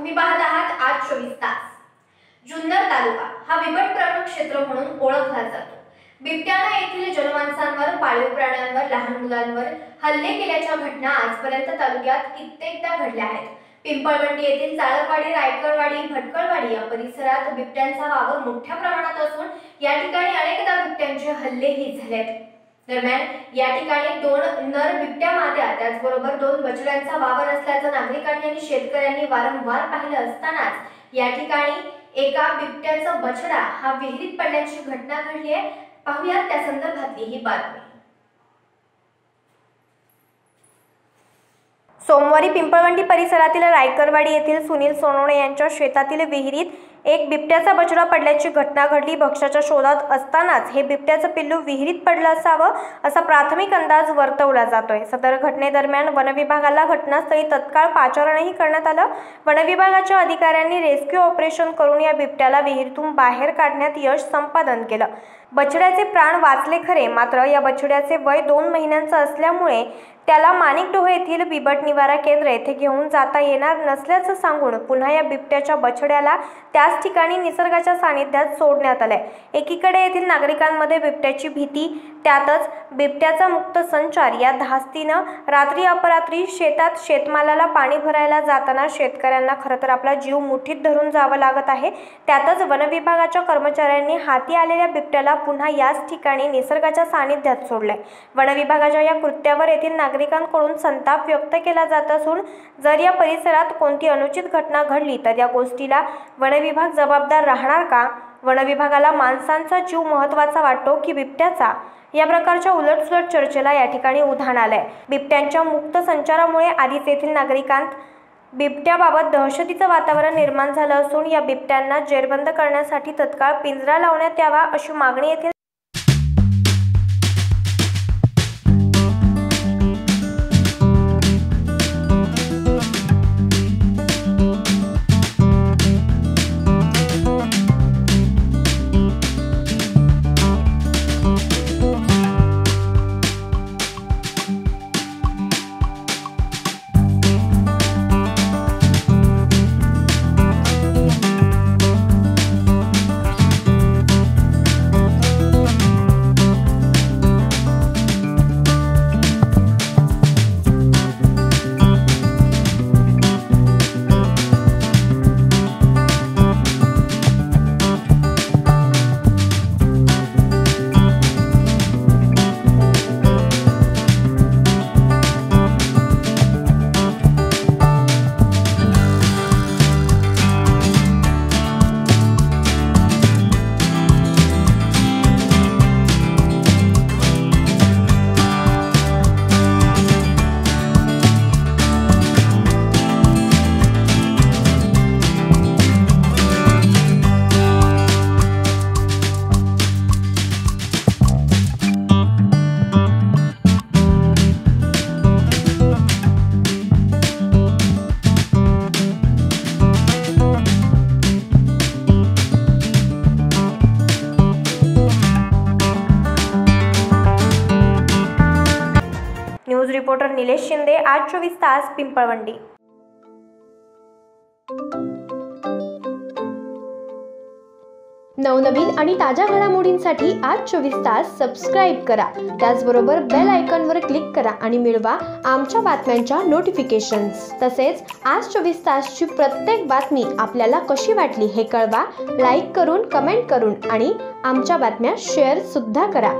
तुम्ही पाहत आहात आज 24 तास। जुन्नर तालुका हा बिबट प्रमुख क्षेत्र म्हणून ओळखला जातो। बिबट्याने येथील जनमानसांवर, पाळीव प्राण्यांवर, लहान मुलांवर हल्ले केल्याच्या घटना आजपर्यंत तालुक्यात कित्येकदा घडल्या आहेत। पिंपळवंडी येथील चाळकवाडी, रायकडवाडी, भटकळवाडी या परिसरात बिबट्यांचा वावर मोठ्या प्रमाणात असून या ठिकाणी अनेकदा बिबट्यांचे हल्लेही झालेत। दरम्यान या ठिकाणी 2 नर बिबट्या माद्या त्याचबरोबर 2 बछड्यांचा वावर असल्याचं नागरिकांनी आणि शेतकऱ्यांनी वारंवार पाहिलं असतानाच या ठिकाणी एका बिबट्याचा बछडा हा विहिरीत पडल्याची घटना घडली आहे। पाहूया त्या संदर्भातली ही बातमी। सोमवारी पिंपळवंडी परिसरातील रायकरवाडी येथील सुनील सोनवणे यांच्या शेतातील विहिरीत एक बिबट्याचा बछडा पडल्याची घटना घडली। भक्ष्याच्या शोधात असतानाच हे बिबट्याचं पिल्लू विहिरीत पडलं असावं असा प्राथमिक अंदाज वर्तवला जातोय। सदर घटनेदरम्यान वनविभागाला घटनास्थळी तत्काळ पाचारणही करण्यात आलं। वनविभागाच्या अधिकाऱ्यांनी रेस्क्यू ऑपरेशन करून या बिबट्याला विहिरीतून बाहेर काढण्यात यश संपादन केलं। बछड्याचे प्राण वाचले खरे, मात्र या बछड्याचे वय 2 महिन्यांचं असल्यामुळे त्याला माणिकडोह येथील बिबट निवारा केंद्र येथे घेऊन जाता येणार नसल्याचं सांगून पुन्हा या बिबट्याच्या बछड्याला त्याच ठिकाणी निसर्गाच्या सानिध्यात सोडण्यात आलंय। एकीकडे येथील नागरिकांमध्ये बिबट्याची भीती, त्यातच बिबट्याचा मुक्त संचार या धास्तीनं रात्री अपरात्री शेतात शेतमालाला पाणी भरायला जाताना शेतकऱ्यांना खरंतर आपला जीव मुठीत धरून जावं लागत आहे। त्यातच वनविभागाच्या कर्मचाऱ्यांनी हाती आलेल्या बिबट्याला पुन्हा याच ठिकाणी निसर्गाच्या सानिध्यात सोडलंय। वनविभागाच्या या कृत्यावर येथील नागरिकांकडून संताप व्यक्त केला जात असून जर या परिसरात कोणती अनुचित घटना घडली तर या गोष्टीला वनविभाग जबाबदार राहणार का? वनविभागाला माणसांचा जीव महत्त्वाचा वाटतो की बिबट्याचा? या प्रकारच्या उलटसुलट चर्चेला या ठिकाणी उधाण आलंय। बिबट्यांच्या मुक्त संचारामुळे आधीच येथील नागरिकांत बिबट्याबाबत दहशतीचं वातावरण निर्माण झालं असून या बिबट्यांना जेरबंद करण्यासाठी तत्काळ पिंजरा लावण्यात यावा अशी मागणी येथील न्यूज रिपोर्टर निलेश शिंदे, आज 24 तास, पिंपळवंडी। नवनवीन आणि ताज्या घडामोडींसाठी आज 24 तास सबस्क्राइब करा। त्याचबरोबर बेल आयकॉनवर क्लिक करा आणि मिळवा आमच्या बातम्यांच्या नोटिफिकेशन्स। तसेच आज 24 तासची प्रत्येक बातमी आपल्याला कशी वाटली हे कळवा, लाईक करून, कमेंट करून आणि आमच्या बातम्या शेअर सुद्धा करा।